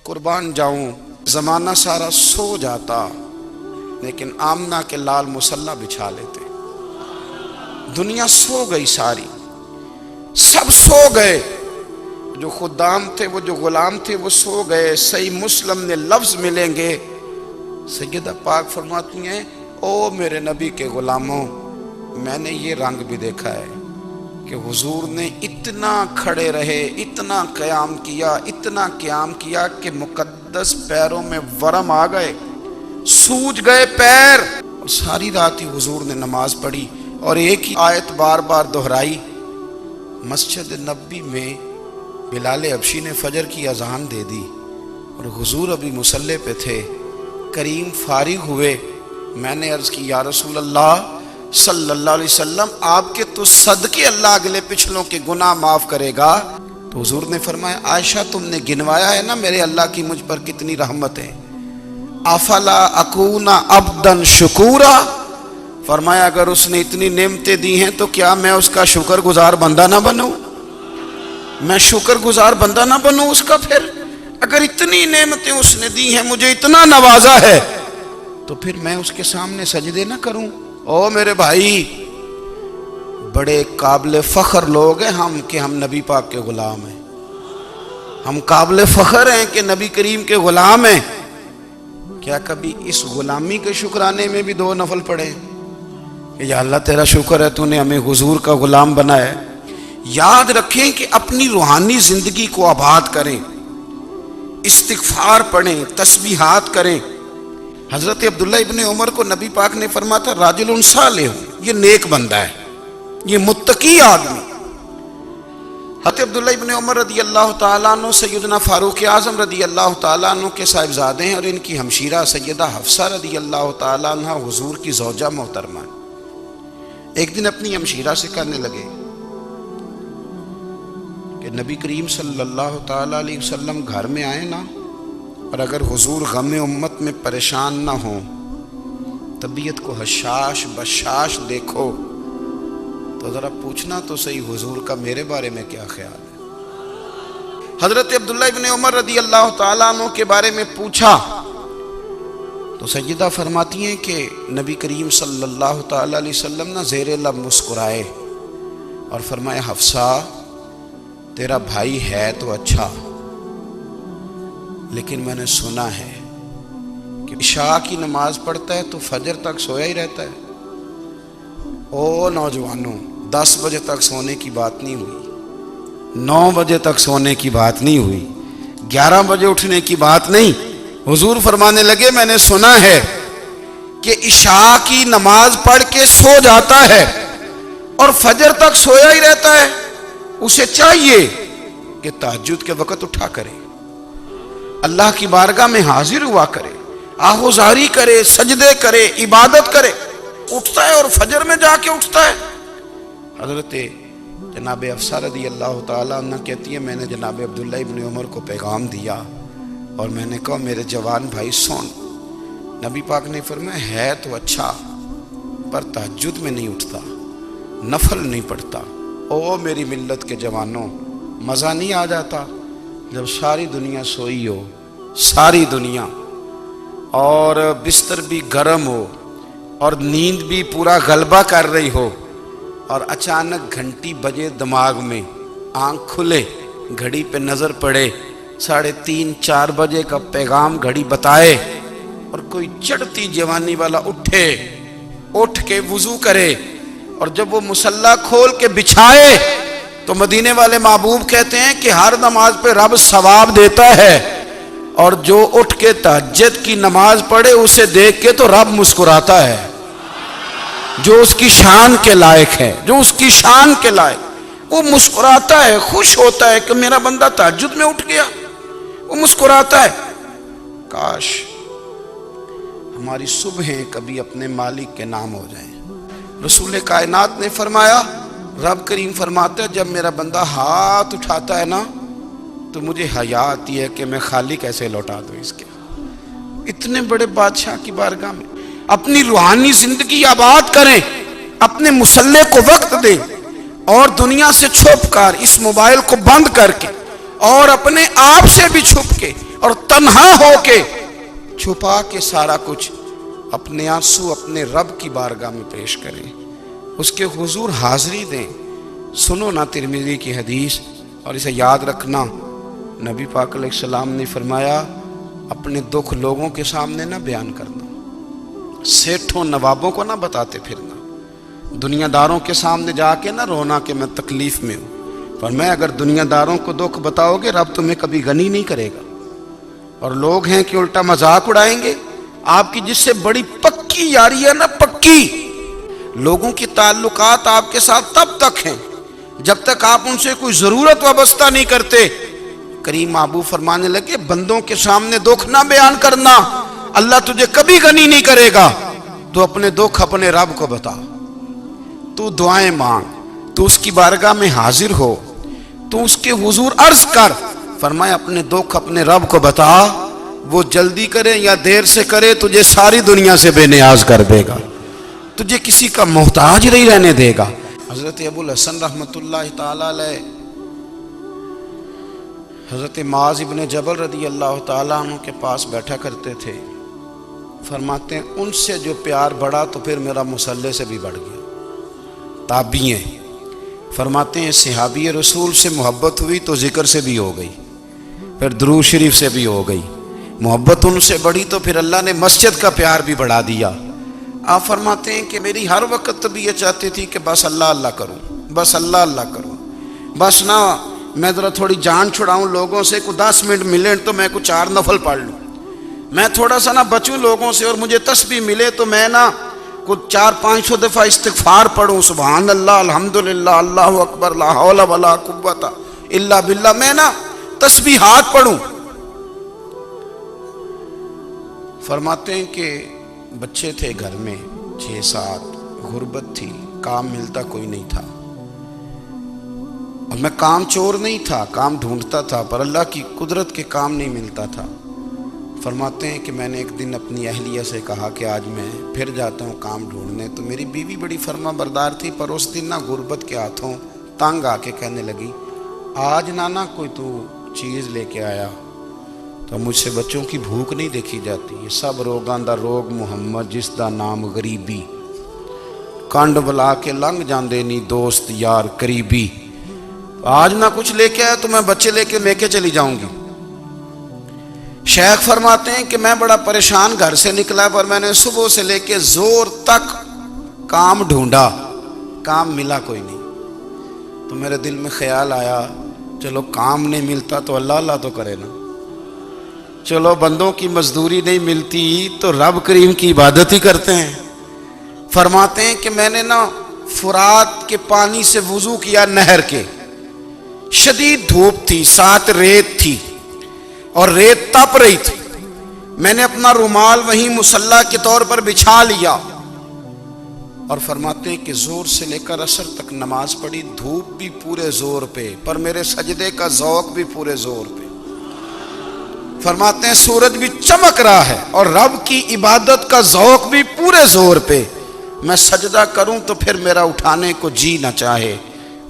قربان جاؤں زمانہ سارا سو جاتا لیکن آمنہ کے لال مصلی بچھا لیتے. دنیا سو گئی ساری، سب سو گئے، جو خدام تھے وہ جو غلام تھے وہ سو گئے. صحیح مسلم نے لفظ ملیں گے، سیدہ پاک فرماتی ہیں او میرے نبی کے غلاموں، میں نے یہ رنگ بھی دیکھا ہے کہ حضور نے اتنا کھڑے رہے، اتنا قیام کیا، اتنا قیام کیا کہ مقدس پیروں میں ورم آ گئے، سوج گئے پیر. اور ساری رات ہی حضور نے نماز پڑھی اور ایک ہی آیت بار بار دہرائی. مسجد نبی میں بلال حبشی نے فجر کی اذان دے دی اور حضور ابھی مصلی پہ تھے. کریم فارغ ہوئے، میں نے عرض کی یا رسول اللہ صلی اللہ علیہ وسلم، آپ کے تو صدقے اللہ اگلے پچھلوں کے گناہ معاف کرے گا. تو حضور نے فرمایا عائشہ تم نے گنوایا ہے نا میرے اللہ کی مجھ پر کتنی رحمت ہے. افلا اکون عبدا شکورا، فرمایا اگر اس نے اتنی نعمتیں دی ہیں تو کیا میں اس کا شکر گزار بندہ نہ بنوں؟ میں شکر گزار بندہ نہ بنوں اس کا؟ پھر اگر اتنی نعمتیں اس نے دی ہیں، مجھے اتنا نوازا ہے، تو پھر میں اس کے سامنے سجدے نہ کروں؟ او میرے بھائی، بڑے قابل فخر لوگ ہیں ہم کہ ہم نبی پاک کے غلام ہیں. ہم قابل فخر ہیں کہ نبی کریم کے غلام ہیں. کیا کبھی اس غلامی کے شکرانے میں بھی 2 نفل پڑھے کہ یا اللہ تیرا شکر ہے تو نے ہمیں حضور کا غلام بنایا ہے؟ یاد رکھیں کہ اپنی روحانی زندگی کو آباد کریں، استغفار پڑھیں، تسبیحات کریں. حضرت عبداللہ ابن عمر کو نبی پاک نے فرمایا تھا راجل صالح، یہ نیک بندہ ہے، یہ متقی آدمی. حضرت عبداللہ ابن عمر رضی اللہ تعالیٰ عنہ سیدنا فاروق اعظم رضی اللہ تعالیٰ عنہ کے صاحبزادے ہیں اور ان کی ہمشیرہ سیدہ حفصہ رضی اللہ تعالیٰ عنہ حضور کی زوجہ محترمہ. ایک دن اپنی ہمشیرہ سے کہنے لگے کہ نبی کریم صلی اللہ تعالیٰ علیہ وسلم گھر میں آئے نا، اور اگر حضور غم امت میں پریشان نہ ہوں، طبیعت کو حشاش بشاش دیکھو، تو ذرا پوچھنا تو صحیح حضور کا میرے بارے میں کیا خیال ہے. حضرت عبداللہ ابن عمر رضی اللہ تعالیٰ عنہ کے بارے میں پوچھا تو سیدہ فرماتی ہیں کہ نبی کریم صلی اللہ تعالیٰ علیہ وسلم نہ زیر لب مسکرائے اور فرمایا حفصہ تیرا بھائی ہے تو اچھا، لیکن میں نے سنا ہے کہ عشاء کی نماز پڑھتا ہے تو فجر تک سویا ہی رہتا ہے. او نوجوانوں، 10 بجے تک سونے کی بات نہیں ہوئی، 9 بجے تک سونے کی بات نہیں ہوئی، 11 بجے اٹھنے کی بات نہیں. حضور فرمانے لگے میں نے سنا ہے کہ عشاء کی نماز پڑھ کے سو جاتا ہے اور فجر تک سویا ہی رہتا ہے، اسے چاہیے کہ تہجد کے وقت اٹھا کرے، اللہ کی بارگاہ میں حاضر ہوا کرے، آہوزاری کرے، سجدے کرے، عبادت کرے. اٹھتا ہے اور فجر میں جا کے اٹھتا ہے. حضرت جناب حفصہ رضی اللہ تعالیٰ عنہ کہتی ہے میں نے جناب عبداللہ ابن عمر کو پیغام دیا اور میں نے کہا میرے جوان بھائی سن. نبی پاک نے فرمایا ہے تو اچھا پر تہجد میں نہیں اٹھتا، نفل نہیں پڑھتا. او میری ملت کے جوانوں، مزہ نہیں آ جاتا جب ساری دنیا سوئی ہو، ساری دنیا، اور بستر بھی گرم ہو اور نیند بھی پورا غلبہ کر رہی ہو، اور اچانک گھنٹی بجے دماغ میں، آنکھ کھلے، گھڑی پہ نظر پڑے، 3:30 4 بجے کا پیغام گھڑی بتائے، اور کوئی چڑھتی جوانی والا اٹھ کے وضو کرے، اور جب وہ مصلی کھول کے بچھائے تو مدینے والے محبوب کہتے ہیں کہ ہر نماز پہ رب ثواب دیتا ہے، اور جو اٹھ کے تہجد کی نماز پڑھے اسے دیکھ کے تو رب مسکراتا ہے، جو اس کی شان کے لائق ہے، جو اس کی شان کے لائق، وہ مسکراتا ہے، خوش ہوتا ہے کہ میرا بندہ تہجد میں اٹھ گیا، وہ مسکراتا ہے. کاش ہماری صبحیں کبھی اپنے مالک کے نام ہو جائیں. رسول کائنات نے فرمایا، رب کریم فرماتا ہے جب میرا بندہ ہاتھ اٹھاتا ہے نا تو مجھے حیا آتی ہے کہ میں خالی کیسے لوٹا دوں اس کے. اتنے بڑے بادشاہ کی بارگاہ میں اپنی روحانی زندگی آباد کریں، اپنے مصلی کو وقت دیں، اور دنیا سے چھپ کر اس موبائل کو بند کر کے اور اپنے آپ سے بھی چھپ کے اور تنہا ہو کے چھپا کے سارا کچھ اپنے آنسو اپنے رب کی بارگاہ میں پیش کریں، اس کے حضور حاضری دیں۔ سنو نا ترمذی کی حدیث، اور اسے یاد رکھنا، نبی پاک علیہ السلام نے فرمایا اپنے دکھ لوگوں کے سامنے نہ بیان کرنا، سیٹھوں نوابوں کو نہ بتاتے پھرنا، دنیا داروں کے سامنے جا کے نہ رونا کہ میں تکلیف میں ہوں۔ فرمایا اگر دنیا داروں کو دکھ بتاؤ گے رب تمہیں کبھی غنی نہیں کرے گا، اور لوگ ہیں کہ الٹا مذاق اڑائیں گے۔ آپ کی جس سے بڑی پکی یاری ہے نا، پکی، لوگوں کی تعلقات آپ کے ساتھ تب تک ہیں جب تک آپ ان سے کوئی ضرورت وابستہ نہیں کرتے۔ کریم ابو فرمانے لگے بندوں کے سامنے دکھ نہ بیان کرنا، اللہ تجھے کبھی غنی نہیں کرے گا، تو اپنے دکھ اپنے رب کو بتا، تو دعائیں مانگ، تو اس کی بارگاہ میں حاضر ہو، تو اس کے حضور عرض کر۔ فرمایا اپنے دکھ اپنے رب کو بتا، وہ جلدی کرے یا دیر سے کرے تجھے ساری دنیا سے بے نیاز کر دے گا، تجھے کسی کا محتاج نہیں رہنے دے گا۔ حضرت ابو الحسن رحمۃ اللہ تعالی علیہ حضرت معاذ ابن جبل رضی اللہ تعالیٰ عنہ کے پاس بیٹھا کرتے تھے۔ فرماتے ہیں ان سے جو پیار بڑھا تو پھر میرا مصلے سے بھی بڑھ گیا۔ تابعی ہیں، فرماتے ہیں صحابی رسول سے محبت ہوئی تو ذکر سے بھی ہو گئی، پھر درود شریف سے بھی ہو گئی، محبت ان سے بڑھی تو پھر اللہ نے مسجد کا پیار بھی بڑھا دیا۔ آپ فرماتے ہیں کہ میری ہر وقت طبیعت چاہتی تھی کہ بس اللہ اللہ کروں، بس اللہ اللہ کروں، بس نہ میں ذرا تھوڑی جان چھڑاؤں لوگوں سے، کوئی 10 منٹ ملے تو میں کوئی 4 نفل پڑھ لوں، میں تھوڑا سا نہ بچوں لوگوں سے، اور مجھے تسبیح ملے تو میں نہ کوئی 400-500 دفعہ استغفار پڑھوں، سبحان اللہ، الحمدللہ، اللہ اکبر، لا حول ولا قوت الا باللہ، میں نہ تسبیحات پڑھوں۔ فرماتے ہیں کہ بچے تھے گھر میں 6-7، غربت تھی، کام ملتا کوئی نہیں تھا، اور میں کام چور نہیں تھا، کام ڈھونڈتا تھا، پر اللہ کی قدرت کے کام نہیں ملتا تھا۔ فرماتے ہیں کہ میں نے ایک دن اپنی اہلیہ سے کہا کہ آج میں پھر جاتا ہوں کام ڈھونڈنے، تو میری بیوی بڑی فرما بردار تھی، پر اس دن نہ غربت کے ہاتھوں تنگ آ کے کہنے لگی آج نانا کوئی تو چیز لے کے آیا، تو مجھ سے بچوں کی بھوک نہیں دیکھی جاتی، یہ سب روگاں دا روگ محمد جس دا نام غریبی، کنڈ بلا کے لنگ جاندے نہیں دوست یار قریبی، آج نہ کچھ لے کے آیا تو میں بچے لے کے میکے چلی جاؤں گی۔ شیخ فرماتے ہیں کہ میں بڑا پریشان گھر سے نکلا، پر میں نے صبح سے لے کے زور تک کام ڈھونڈا، کام ملا کوئی نہیں، تو میرے دل میں خیال آیا چلو کام نہیں ملتا تو اللہ اللہ تو کرے نا، چلو بندوں کی مزدوری نہیں ملتی تو رب کریم کی عبادت ہی کرتے ہیں۔ فرماتے ہیں کہ میں نے نا فرات کے پانی سے وضو کیا، نہر کے، شدید دھوپ تھی، ساتھ ریت تھی اور ریت تپ رہی تھی، میں نے اپنا رومال وہیں مصلی کے طور پر بچھا لیا، اور فرماتے ہیں کہ زور سے لے کر عصر تک نماز پڑھی، دھوپ بھی پورے زور پہ، پر میرے سجدے کا ذوق بھی پورے زور پہ۔ فرماتے ہیں سورج بھی چمک رہا ہے اور رب کی عبادت کا ذوق بھی پورے زور پہ، میں سجدہ کروں تو پھر میرا اٹھانے کو جی نہ چاہے۔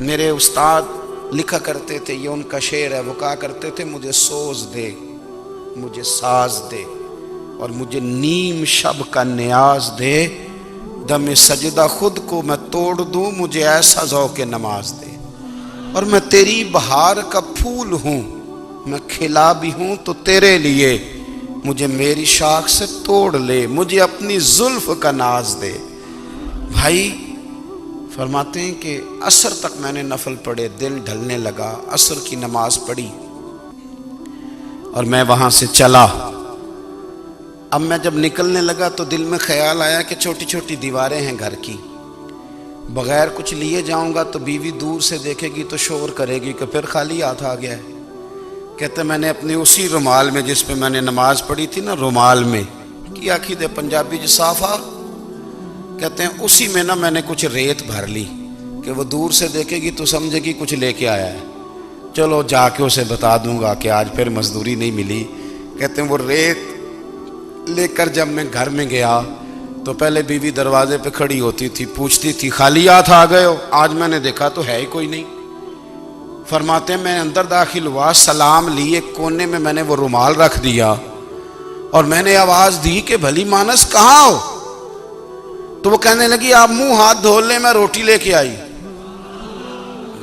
میرے استاد لکھا کرتے تھے، یہ ان کا شعر ہے، وہ کہا کرتے تھے مجھے سوز دے، مجھے ساز دے، اور مجھے نیم شب کا نیاز دے، دم سجدہ خود کو میں توڑ دوں، مجھے ایسا ذوق نماز دے، اور میں تیری بہار کا پھول ہوں، میں کھلا بھی ہوں تو تیرے لیے، مجھے میری شاخ سے توڑ لے، مجھے اپنی زلف کا ناز دے۔ بھائی فرماتے ہیں کہ عصر تک میں نے نفل پڑھے، دل ڈھلنے لگا، عصر کی نماز پڑھی اور میں وہاں سے چلا۔ اب میں جب نکلنے لگا تو دل میں خیال آیا کہ چھوٹی چھوٹی دیواریں ہیں گھر کی، بغیر کچھ لیے جاؤں گا تو بیوی دور سے دیکھے گی تو شور کرے گی کہ پھر خالی ہاتھ آ گیا ہے۔ کہتے میں نے اپنے اسی رومال میں جس پہ میں نے نماز پڑھی تھی نا، رومال میں کی آخی دے پنجابی جو صافہ کہتے ہیں، اسی میں نا میں نے کچھ ریت بھر لی کہ وہ دور سے دیکھے گی تو سمجھے گی کچھ لے کے آیا ہے، چلو جا کے اسے بتا دوں گا کہ آج پھر مزدوری نہیں ملی۔ کہتے ہیں وہ ریت لے کر جب میں گھر میں گیا تو پہلے بیوی دروازے پہ کھڑی ہوتی تھی، پوچھتی تھی خالی ہاتھ آ گئے ہو؟ آج میں نے دیکھا تو ہے ہی کوئی نہیں۔ فرماتے ہیں میں اندر داخل ہوا، سلام لیے، کونے میں نے وہ رومال رکھ دیا اور میں نے آواز دی کہ بھلی مانس کہاں ہو؟ تو وہ کہنے لگی آپ منہ ہاتھ دھو لیں، میں روٹی لے کے آئی۔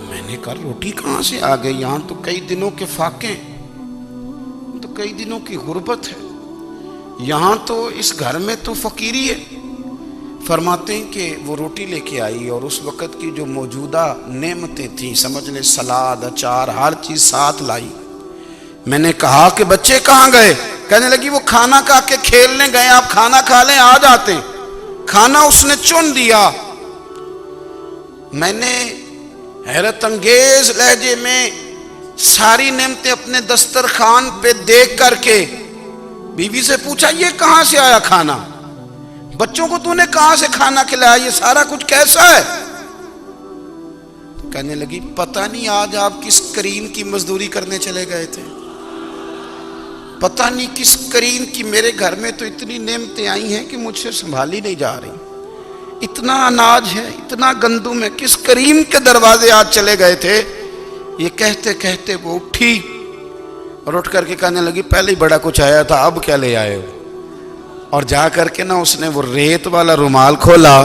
میں نے کہا روٹی کہاں سے آ گئی؟ یہاں تو کئی دنوں کے فاقے، تو کئی دنوں کی غربت ہے، یہاں تو اس گھر میں تو فقیری ہے۔ فرماتے ہیں کہ وہ روٹی لے کے آئی اور اس وقت کی جو موجودہ نعمتیں تھیں، سمجھ لیں سلاد، اچار، ہر چیز ساتھ لائی۔ میں نے کہا کہ بچے کہاں گئے؟ کہنے لگی وہ کھانا کھا کے کھیلنے گئے، آپ کھانا کھا لیں آ جاتے ہیں۔ کھانا اس نے چن دیا۔ میں نے حیرت انگیز لہجے میں ساری نعمتیں اپنے دسترخوان پہ دیکھ کر کے بیوی سے پوچھا یہ کہاں سے آیا کھانا؟ بچوں کو تو نے کہاں سے کھانا کھلایا؟ یہ سارا کچھ کیسا ہے؟ تو کہنے لگی پتہ نہیں آج آپ کس کریم کی مزدوری کرنے چلے گئے تھے، پتہ نہیں کس کریم کی، میرے گھر میں تو اتنی نعمتیں آئی ہیں کہ مجھ سے سنبھالی نہیں جا رہی، اتنا اناج ہے، اتنا گندم ہے، کس کریم کے دروازے آج چلے گئے تھے؟ یہ کہتے کہتے وہ اٹھی اور اٹھ کر کے کہنے لگی پہلے ہی بڑا کچھ آیا تھا، اب کیا لے آئے ہو؟ اور جا کر کے نا اس نے وہ ریت والا رومال کھولا،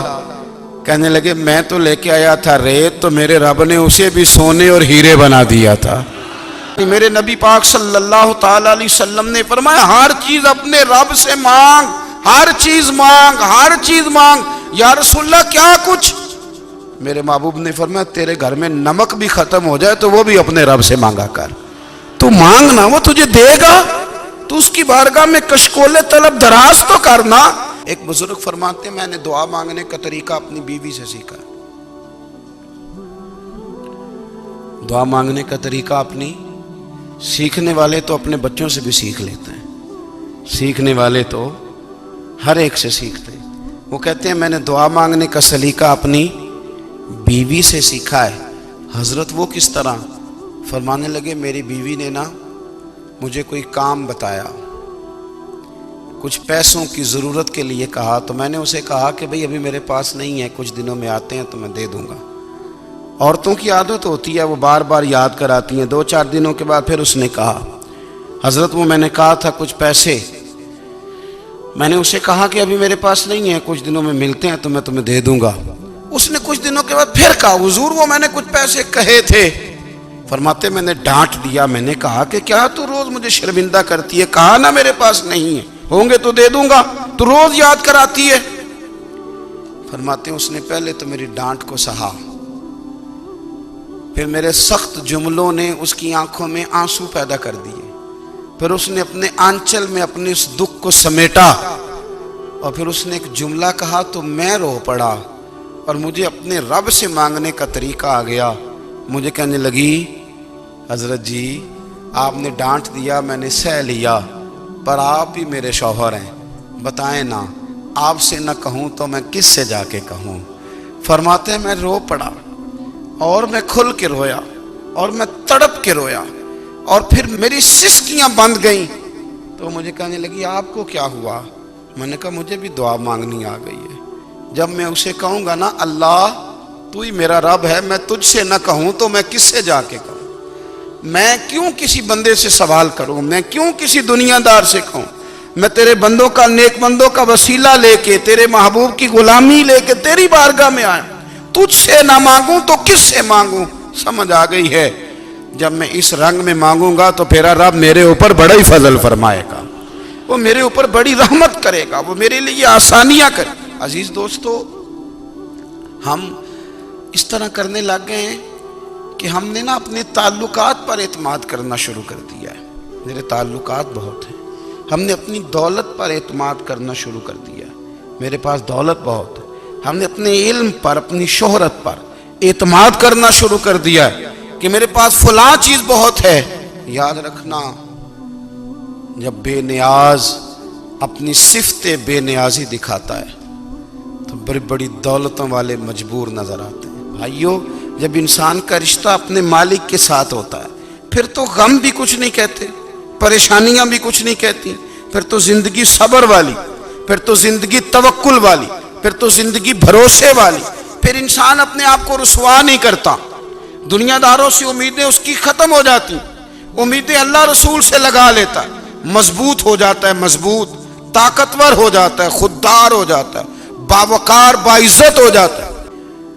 کہنے لگے میں تو لے کے آیا تھا ریت، تو میرے رب نے اسے بھی سونے اور ہیرے بنا دیا تھا۔ میرے نبی پاک صلی اللہ تعالی علیہ وسلم نے فرمایا ہر چیز اپنے رب سے مانگ، ہر چیز مانگ، ہر چیز مانگ۔ یا رسول اللہ کیا کچھ؟ میرے محبوب نے فرمایا تیرے گھر میں نمک بھی ختم ہو جائے تو وہ بھی اپنے رب سے مانگا کر، تو مانگنا وہ تجھے دے گا، تو اس کی بارگاہ میں کشکول طلب دراز تو کرنا۔ ایک بزرگ فرماتے ہیں میں نے دعا مانگنے کا طریقہ اپنی بیوی سے سیکھا، دعا مانگنے کا طریقہ اپنی، سیکھنے والے تو اپنے بچوں سے بھی سیکھ لیتے ہیں، سیکھنے والے تو ہر ایک سے سیکھتے ہیں۔ وہ کہتے ہیں میں نے دعا مانگنے کا سلیقہ اپنی بیوی سے سیکھا ہے۔ حضرت وہ کس طرح؟ فرمانے لگے میری بیوی نے نا مجھے کوئی کام بتایا، کچھ پیسوں کی ضرورت کے لیے کہا، تو میں نے اسے کہا کہ بھئی ابھی میرے پاس نہیں ہے، کچھ دنوں میں آتے ہیں تو میں دے دوں گا۔ عورتوں کی عادت ہوتی ہے وہ بار بار یاد کراتی ہیں، 2-4 دنوں کے بعد پھر اس نے کہا حضرت وہ میں نے کہا تھا کچھ پیسے، میں نے اسے کہا کہ ابھی میرے پاس نہیں ہے، کچھ دنوں میں ملتے ہیں تو میں تمہیں دے دوں گا۔ اس نے کچھ دنوں کے بعد پھر کہا حضور وہ میں نے کچھ پیسے کہے تھے۔ فرماتے میں نے ڈانٹ دیا، میں نے کہا کہ کیا تو روز مجھے شرمندہ کرتی ہے، کہا نا میرے پاس نہیں ہے، ہوں گے تو دے دوں گا، تو روز یاد کراتی ہے۔ فرماتے ہیں اس نے پہلے تو میری ڈانٹ کو سہا، پھر میرے سخت جملوں نے اس کی آنکھوں میں آنسو پیدا کر دیے، پھر اس نے اپنے آنچل میں اپنے اس دکھ کو سمیٹا، اور پھر اس نے ایک جملہ کہا تو میں رو پڑا اور مجھے اپنے رب سے مانگنے کا طریقہ آ گیا۔ مجھے کہنے لگی حضرت جی آپ نے ڈانٹ دیا میں نے سہ لیا، پر آپ بھی میرے شوہر ہیں، بتائیں نا آپ سے نہ کہوں تو میں کس سے جا کے کہوں؟ فرماتے ہیں میں رو پڑا اور میں کھل کے رویا اور میں تڑپ کے رویا، اور پھر میری سسکیاں بند گئیں۔ تو مجھے کہنے لگی آپ کو کیا ہوا؟ میں نے کہا مجھے بھی دعا مانگنی آ گئی ہے، جب میں اسے کہوں گا نا اللہ تو ہی میرا رب ہے، میں تجھ سے نہ کہوں تو میں کس سے جا کے کہوں؟ میں کیوں کسی بندے سے سوال کروں؟ میں کیوں کسی دنیا دار سے کہوں؟ میں تیرے بندوں کا، نیک بندوں کا وسیلہ لے کے، تیرے محبوب کی غلامی لے کے تیری بارگاہ میں آیا، تجھ سے نہ مانگوں تو کس سے مانگوں؟ سمجھ آ گئی ہے جب میں اس رنگ میں مانگوں گا تو پھر رب میرے اوپر بڑا ہی فضل فرمائے گا، وہ میرے اوپر بڑی رحمت کرے گا، وہ میرے لیے آسانیاں کرے۔ عزیز دوستو ہم اس طرح کرنے لگ گئے ہیں کہ ہم نے نا اپنے تعلقات پر اعتماد کرنا شروع کر دیا ہے۔ میرے تعلقات بہت ہیں، ہم نے اپنی دولت پر اعتماد کرنا شروع کر دیا ہے، میرے پاس دولت بہت ہے، ہم نے اپنے علم پر، اپنی شہرت پر اعتماد کرنا شروع کر دیا ہے کہ میرے پاس فلاں چیز بہت ہے۔ یاد رکھنا جب بے نیاز اپنی صفت بے نیازی دکھاتا ہے تو بڑی بڑی دولتوں والے مجبور نظر آتے ہیں۔ بھائیو جب انسان کا رشتہ اپنے مالک کے ساتھ ہوتا ہے پھر تو غم بھی کچھ نہیں کہتے، پریشانیاں بھی کچھ نہیں کہتی، پھر تو زندگی صبر والی، پھر تو زندگی توکل والی، پھر تو زندگی بھروسے والی، پھر انسان اپنے آپ کو رسوا نہیں کرتا، دنیا داروں سے امیدیں اس کی ختم ہو جاتی، امیدیں اللہ رسول سے لگا لیتا ہے، مضبوط ہو جاتا ہے، مضبوط طاقتور ہو جاتا ہے، خوددار ہو جاتا ہے، باوقار باعزت ہو جاتا ہے۔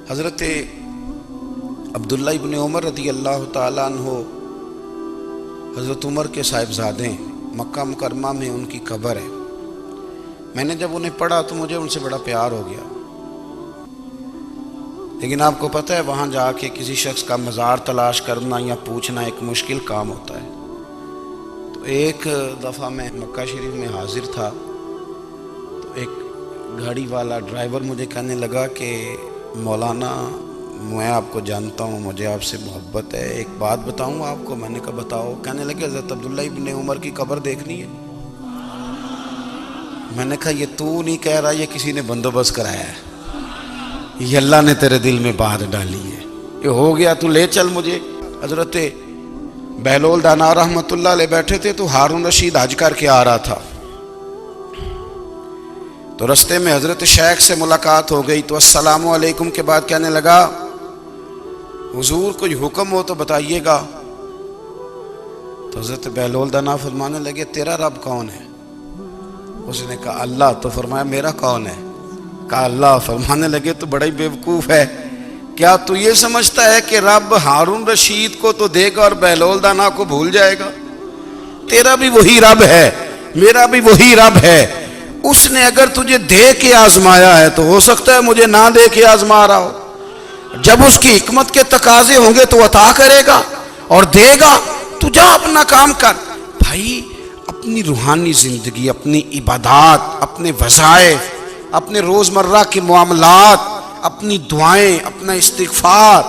حضرت عبداللہ ابن عمر رضی اللہ تعالیٰ عنہ حضرت عمر کے صاحبزادے ہیں، مکہ مکرمہ میں ان کی قبر ہے۔ میں نے جب انہیں پڑھا تو مجھے ان سے بڑا پیار ہو گیا، لیکن آپ کو پتہ ہے وہاں جا کے کسی شخص کا مزار تلاش کرنا یا پوچھنا ایک مشکل کام ہوتا ہے۔ تو ایک دفعہ میں مکہ شریف میں حاضر تھا، تو ایک گاڑی والا ڈرائیور مجھے کہنے لگا کہ مولانا میں آپ کو جانتا ہوں، مجھے آپ سے محبت ہے، ایک بات بتاؤں آپ کو؟ میں نے کہا بتاؤ۔ کہنے لگے حضرت عبداللہ ابن عمر کی قبر دیکھنی ہے۔ میں نے کہا یہ تو نہیں کہہ رہا، یہ کسی نے بندوبست کرایا ہے، یہ اللہ نے تیرے دل میں بات ڈالی ہے، یہ ہو گیا، تو لے چل مجھے۔ حضرت بہلول دانا رحمۃ اللہ علیہ بیٹھے تھے، تو ہارون رشید حج کر کے آ رہا تھا، تو رستے میں حضرت شیخ سے ملاقات ہو گئی، تو السلام علیکم کے بعد کہنے لگا حضور کوئی حکم ہو تو بتائیے گا۔ تو حضرت بہلول دانا فرمانے لگے تیرا رب کون ہے؟ اس نے کہا اللہ۔ تو فرمایا میرا کون ہے؟ کہا اللہ۔ فرمانے لگے تو بڑا ہی بیوقوف ہے، کیا تو یہ سمجھتا ہے کہ رب ہارون رشید کو تو دے گا اور بہلول دانا کو بھول جائے گا؟ تیرا بھی وہی رب ہے، میرا بھی وہی رب ہے۔ اس نے اگر تجھے دے کے آزمایا ہے تو ہو سکتا ہے مجھے نہ دے کے آزما رہا ہو۔ جب اس کی حکمت کے تقاضے ہوں گے تو عطا کرے گا اور دے گا، تو جا اپنا کام کر۔ بھائی اپنی روحانی زندگی، اپنی عبادات، اپنے وظائف، اپنے روزمرہ کے معاملات، اپنی دعائیں، اپنا استغفار،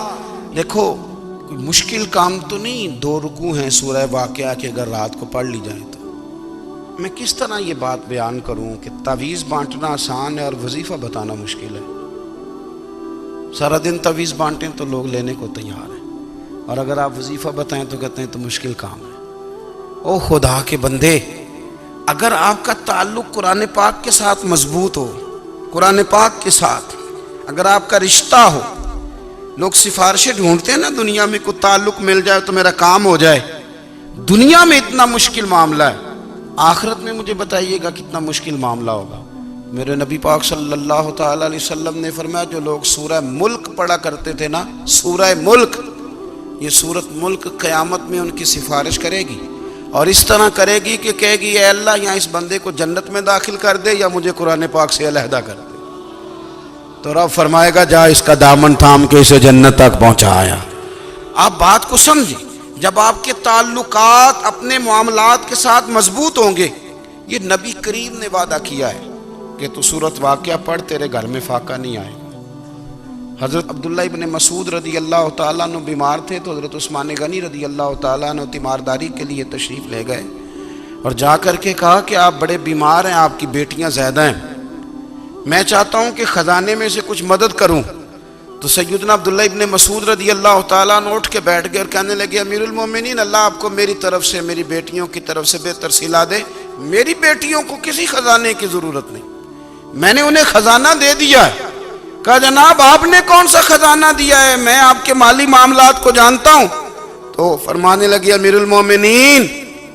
دیکھو کوئی مشکل کام تو نہیں، 2 رکوع ہیں سورہ واقعہ کے، اگر رات کو پڑھ لی جائے تو۔ میں کس طرح یہ بات بیان کروں کہ تعویذ بانٹنا آسان ہے اور وظیفہ بتانا مشکل ہے۔ سارا دن تعویذ بانٹیں تو لوگ لینے کو تیار ہیں، اور اگر آپ وظیفہ بتائیں تو کہتے ہیں تو مشکل کام ہے۔ او خدا کے بندے، اگر آپ کا تعلق قرآن پاک کے ساتھ مضبوط ہو، قرآن پاک کے ساتھ اگر آپ کا رشتہ ہو، لوگ سفارشیں ڈھونڈتے ہیں نا دنیا میں، کوئی تعلق مل جائے تو میرا کام ہو جائے۔ دنیا میں اتنا مشکل معاملہ ہے، آخرت میں مجھے بتائیے گا کتنا مشکل معاملہ ہوگا۔ میرے نبی پاک صلی اللہ تعالی علیہ وسلم نے فرمایا جو لوگ سورہ ملک پڑھا کرتے تھے نا، سورہ ملک، یہ سورت ملک قیامت میں ان کی سفارش کرے گی، اور اس طرح کرے گی کہ کہے گی اے اللہ یہاں اس بندے کو جنت میں داخل کر دے یا مجھے قرآن پاک سے علیحدہ کر دے۔ تو رب فرمائے گا جا اس کا دامن تھام کے اسے جنت تک پہنچایا۔ آپ بات کو سمجھیں، جب آپ کے تعلقات اپنے معاملات کے ساتھ مضبوط ہوں گے، یہ نبی کریم نے وعدہ کیا ہے کہ تو سورت واقعہ پڑھ تیرے گھر میں فاقہ نہیں آئے گا۔ حضرت عبداللہ ابن مسعود رضی اللہ تعالیٰ عنہ بیمار تھے، تو حضرت عثمان غنی رضی اللہ تعالیٰ عنہ تیمارداری کے لیے تشریف لے گئے، اور جا کر کے کہا کہ آپ بڑے بیمار ہیں، آپ کی بیٹیاں زیادہ ہیں، میں چاہتا ہوں کہ خزانے میں سے کچھ مدد کروں۔ تو سیدنا عبداللہ ابن مسعود رضی اللہ تعالیٰ عنہ اٹھ کے بیٹھ گئے اور کہنے لگے امیر المومنین، اللہ آپ کو میری طرف سے، میری بیٹیوں کی طرف سے بہتر صلہ دے، میری بیٹیوں کو کسی خزانے کی ضرورت نہیں، میں نے انہیں خزانہ دے دیا ہے۔ کہا جناب آپ نے کون سا خزانہ دیا ہے، میں آپ کے مالی معاملات کو جانتا ہوں۔ تو فرمانے لگے امیر المومنین،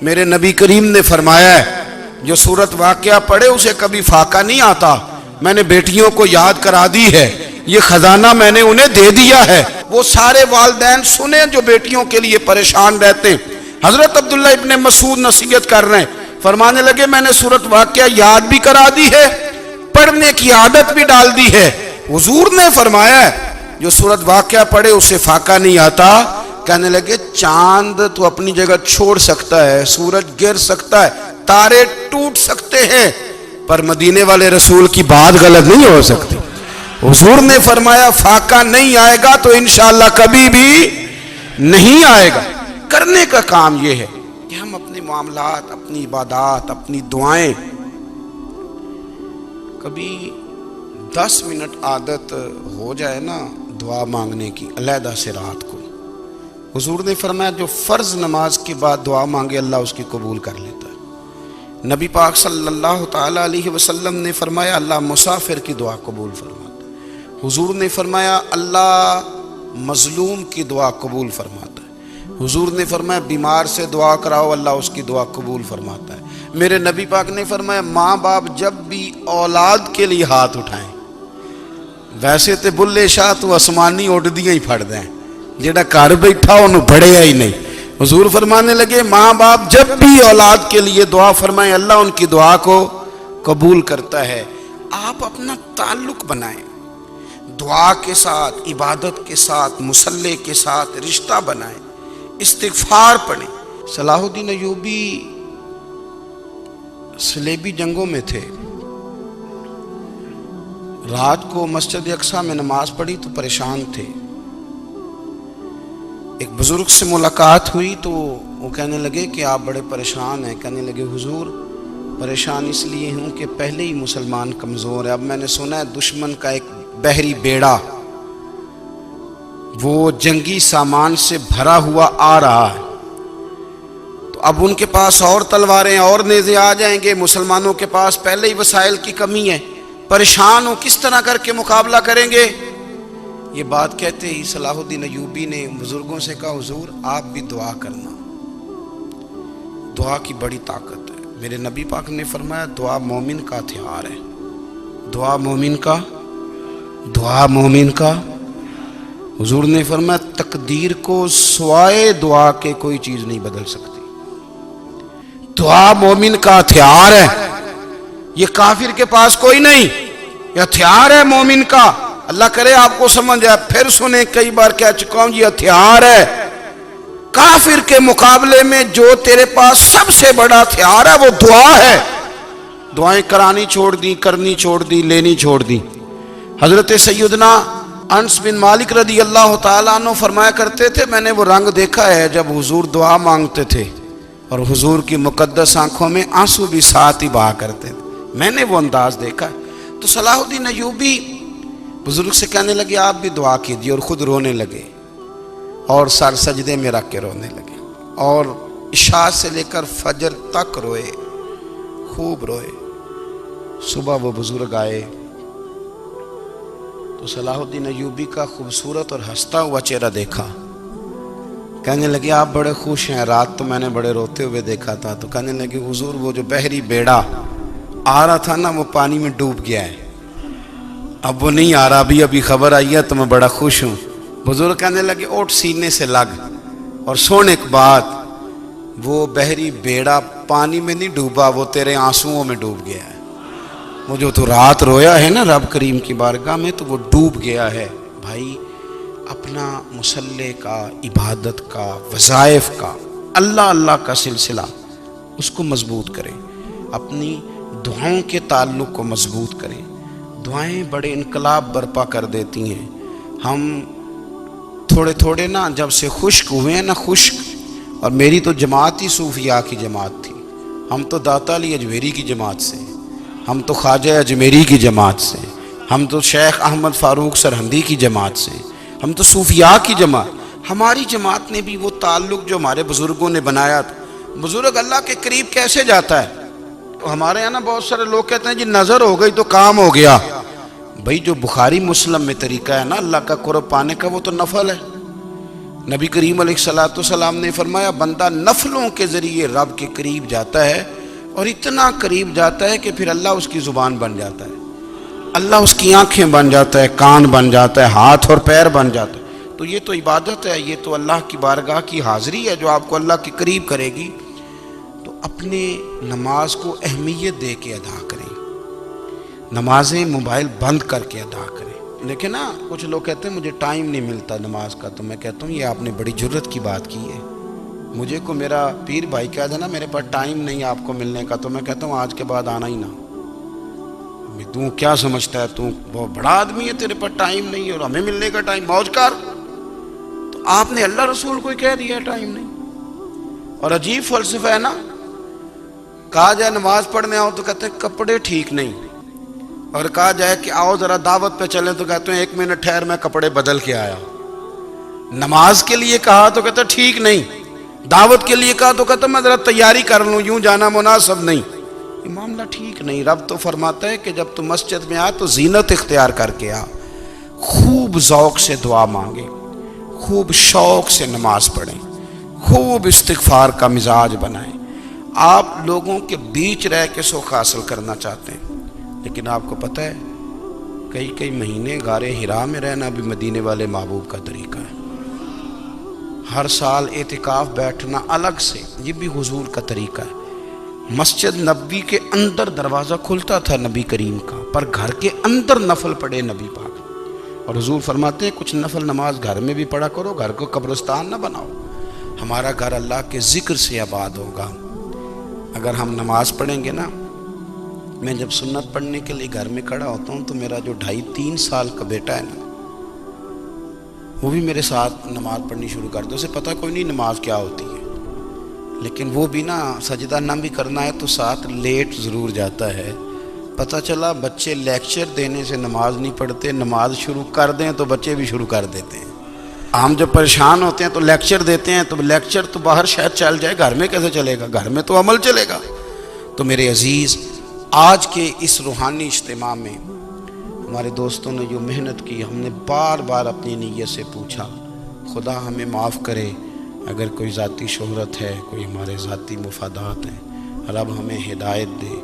میرے نبی کریم نے فرمایا ہے جو سورت واقعہ پڑھے اسے کبھی فاقہ نہیں آتا، میں نے بیٹیوں کو یاد کرا دی ہے، یہ خزانہ میں نے انہیں دے دیا ہے۔ وہ سارے والدین سنیں جو بیٹیوں کے لیے پریشان رہتے ہیں۔ حضرت عبداللہ ابن مسعود نصیحت کر رہے ہیں، فرمانے لگے میں نے سورت واقعہ یاد بھی کرا دی ہے، پڑھنے کی عادت بھی ڈال دی ہے۔ حضور نے فرمایا ہے جو سورت واقعہ پڑھے اسے فاقہ نہیں آتا۔ کہنے لگے چاند تو اپنی جگہ چھوڑ سکتا ہے، سورج گر سکتا ہے، تارے ٹوٹ سکتے ہیں، پر مدینے والے رسول کی بات غلط نہیں ہو سکتی۔ حضور نے فرمایا فاقہ نہیں آئے گا تو انشاءاللہ کبھی بھی نہیں آئے گا۔ کرنے کا کام یہ ہے کہ ہم اپنے معاملات، اپنی عبادات، اپنی دعائیں، کبھی 10 منٹ عادت ہو جائے نا دعا مانگنے کی علیحدہ سے رات کو۔ حضور نے فرمایا جو فرض نماز کے بعد دعا مانگے اللہ اس کی قبول کر لیتا ہے۔ نبی پاک صلی اللہ تعالی علیہ وسلم نے فرمایا اللہ مسافر کی دعا قبول فرماتا ہے۔ حضور نے فرمایا اللہ مظلوم کی دعا قبول فرماتا ہے۔ حضور نے فرمایا بیمار سے دعا کراؤ اللہ اس کی دعا قبول فرماتا ہے۔ میرے نبی پاک نے فرمایا ماں باپ جب بھی اولاد کے لیے ہاتھ اٹھائیں، ویسے تے بلے شاہ تو آسمانی اڈدیاں ہی پھڑ دیں، جڑا گھر بیٹھا انہوں بڑھیا ہی نہیں۔ حضور فرمانے لگے ماں باپ جب بھی اولاد کے لیے دعا فرمائیں اللہ ان کی دعا کو قبول کرتا ہے۔ آپ اپنا تعلق بنائیں، دعا کے ساتھ، عبادت کے ساتھ، مصلی کے ساتھ رشتہ بنائیں، استغفار پڑھیں۔ صلاح الدین ایوبی صلیبی جنگوں میں تھے، رات کو مسجد اقصی میں نماز پڑھی تو پریشان تھے۔ ایک بزرگ سے ملاقات ہوئی تو وہ کہنے لگے کہ آپ بڑے پریشان ہیں۔ کہنے لگے حضور پریشان اس لیے ہوں کہ پہلے ہی مسلمان کمزور ہے، اب میں نے سنا ہے دشمن کا ایک بحری بیڑا وہ جنگی سامان سے بھرا ہوا آ رہا ہے، تو اب ان کے پاس اور تلواریں اور نیزے آ جائیں گے، مسلمانوں کے پاس پہلے ہی وسائل کی کمی ہے، پریشان ہوں کس طرح کر کے مقابلہ کریں گے۔ یہ بات کہتے ہی صلاح الدین ایوبی نے بزرگوں سے کہا حضور آپ بھی دعا کرنا، دعا کی بڑی طاقت ہے۔ میرے نبی پاک نے فرمایا دعا مومن کا ہتھیار ہے، دعا مومن کا۔ حضور نے فرمایا تقدیر کو سوائے دعا کے کوئی چیز نہیں بدل سکتی، دعا مومن کا ہتھیار ہے، یہ کافر کے پاس کوئی نہیں، یہ ہتھیار ہے مومن کا۔ اللہ کرے آپ کو سمجھ آئے، پھر سنیں، کئی بار کہہ چکا ہوں یہ ہتھیار ہے۔ کافر کے مقابلے میں جو تیرے پاس سب سے بڑا ہتھیار ہے وہ دعا ہے۔ دعائیں کرانی چھوڑ دی، کرنی چھوڑ دی، لینی چھوڑ دی۔ حضرت سیدنا انس بن مالک رضی اللہ تعالیٰ عنہ فرمایا کرتے تھے میں نے وہ رنگ دیکھا ہے جب حضور دعا مانگتے تھے اور حضور کی مقدس آنکھوں میں آنسو بھی ساتھ ہی بہا کرتے تھے، میں نے وہ انداز دیکھا ہے۔ تو صلاح الدین ایوبی بزرگ سے کہنے لگے آپ بھی دعا کیجیے، اور خود رونے لگے اور سر سجدے میں رکھ کے رونے لگے، اور عشاء سے لے کر فجر تک روئے، خوب روئے۔ صبح وہ بزرگ آئے تو صلاح الدین ایوبی کا خوبصورت اور ہنستا ہوا چہرہ دیکھا، کہنے لگے آپ بڑے خوش ہیں، رات تو میں نے بڑے روتے ہوئے دیکھا تھا۔ تو کہنے لگے حضور وہ جو بحری بیڑا آ رہا تھا نا وہ پانی میں ڈوب گیا ہے، اب وہ نہیں آ رہا، ابھی خبر آئی ہے تو میں بڑا خوش ہوں۔ بزرگ کہنے لگے اوٹ سینے سے لگ اور سن ایک بات، وہ بحری بیڑا پانی میں نہیں ڈوبا، وہ تیرے آنسوؤں میں ڈوب گیا ہے۔ وہ جو تو رات رویا ہے نا رب کریم کی بارگاہ میں تو وہ ڈوب گیا ہے۔ بھائی اپنا مصلی کا، عبادت کا، وظائف کا، اللہ اللہ کا سلسلہ اس کو مضبوط کریں، اپنی دعاؤں کے تعلق کو مضبوط کریں۔ دعائیں بڑے انقلاب برپا کر دیتی ہیں۔ ہم تھوڑے تھوڑے نا جب سے خشک ہوئے ہیں نا، خشک، اور میری تو جماعت ہی صوفیاء کی جماعت تھی، ہم تو داتا علی اجمیری کی جماعت سے، ہم تو خواجہ اجمیری کی جماعت سے، ہم تو شیخ احمد فاروق سرہندی کی جماعت سے، ہم تو صوفیاء کی جماعت۔ ہماری جماعت نے بھی وہ تعلق جو ہمارے بزرگوں نے بنایا تھا۔ بزرگ اللہ کے قریب کیسے جاتا ہے؟ تو ہمارے یہاں نا بہت سارے لوگ کہتے ہیں جی نظر ہو گئی تو کام ہو گیا۔ بھائی جو بخاری مسلم میں طریقہ ہے نا اللہ کا قرب پانے کا وہ تو نفل ہے۔ نبی کریم علیہ السلام نے فرمایا بندہ نفلوں کے ذریعے رب کے قریب جاتا ہے، اور اتنا قریب جاتا ہے کہ پھر اللہ اس کی زبان بن جاتا ہے، اللہ اس کی آنکھیں بن جاتا ہے، کان بن جاتا ہے، ہاتھ اور پیر بن جاتا ہے۔ تو یہ تو عبادت ہے، یہ تو اللہ کی بارگاہ کی حاضری ہے جو آپ کو اللہ کے قریب کرے گی۔ تو اپنے نماز کو اہمیت دے کے ادا کریں، نمازیں موبائل بند کر کے ادا کریں۔ لیکن نا کچھ لوگ کہتے ہیں مجھے ٹائم نہیں ملتا نماز کا، تو میں کہتا ہوں یہ آپ نے بڑی جرت کی بات کی ہے۔ مجھے کو میرا پیر بھائی کہہ دینا میرے پاس ٹائم نہیں آپ کو ملنے کا، تو میں کہتا ہوں آج کے بعد آنا ہی نہ۔ تو کیا سمجھتا ہے تو بہت بڑا آدمی ہے، تیرے پاس ٹائم نہیں ہے اور ہمیں ملنے کا ٹائم، موج کر۔ تو آپ نے اللہ رسول کو کہہ دیا ٹائم نہیں۔ اور عجیب فلسفہ ہے نا، کہا جائے نماز پڑھنے آؤ تو کہتے ہیں کپڑے ٹھیک نہیں، اور کہا جائے کہ آؤ ذرا دعوت پہ چلیں تو کہتے ہیں 1 منٹ ٹھہر میں کپڑے بدل کے آیا۔ نماز کے لیے کہا تو کہتے ہیں ٹھیک نہیں، دعوت کے لیے کہا تو کہتے ہیں میں ذرا تیاری کر لوں، یوں جانا مناسب نہیں۔ یہ معاملہ ٹھیک نہیں۔ رب تو فرماتا ہے کہ جب تم مسجد میں آ تو زینت اختیار کر کے آ، خوب ذوق سے دعا مانگے، خوب شوق سے نماز پڑھیں، خوب استغفار کا مزاج بنائیں۔ آپ لوگوں کے بیچ رہ کے سکھ حاصل کرنا چاہتے ہیں، لیکن آپ کو پتہ ہے کئی مہینے غار حرا میں رہنا بھی مدینے والے محبوب کا طریقہ ہے۔ ہر سال اعتکاف بیٹھنا الگ سے، یہ بھی حضور کا طریقہ ہے۔ مسجد نبوی کے اندر دروازہ کھلتا تھا نبی کریم کا، پر گھر کے اندر نفل پڑھے نبی پاک، اور حضور فرماتے ہیں کچھ نفل نماز گھر میں بھی پڑھا کرو، گھر کو قبرستان نہ بناؤ۔ ہمارا گھر اللہ کے ذکر سے آباد ہوگا اگر ہم نماز پڑھیں گے نا۔ میں جب سنت پڑھنے کے لیے گھر میں کھڑا ہوتا ہوں تو میرا جو 2.5-3 سال کا بیٹا ہے نا، وہ بھی میرے ساتھ نماز پڑھنی شروع کر دو۔ اسے پتہ کوئی نہیں نماز کیا ہوتی ہے، لیکن وہ بھی نا سجدہ نہ بھی کرنا ہے تو ساتھ لیٹ ضرور جاتا ہے۔ پتہ چلا بچے لیکچر دینے سے نماز نہیں پڑھتے، نماز شروع کر دیں تو بچے بھی شروع کر دیتے ہیں۔ ہم جب پریشان ہوتے ہیں تو لیکچر دیتے ہیں، تو لیکچر تو باہر شاید چل جائے، گھر میں کیسے چلے گا؟ گھر میں تو عمل چلے گا۔ تو میرے عزیز، آج کے اس روحانی اجتماع میں ہمارے دوستوں نے جو محنت کی، ہم نے بار بار اپنی نیت سے پوچھا خدا ہمیں معاف کرے اگر کوئی ذاتی شہرت ہے، کوئی ہمارے ذاتی مفادات ہیں، رب ہمیں ہدایت دے۔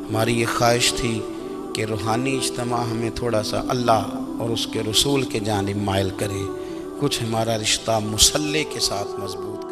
ہماری یہ خواہش تھی کہ روحانی اجتماع ہمیں تھوڑا سا اللہ اور اس کے رسول کے جانب مائل کرے، کچھ ہمارا رشتہ مصلی کے ساتھ مضبوط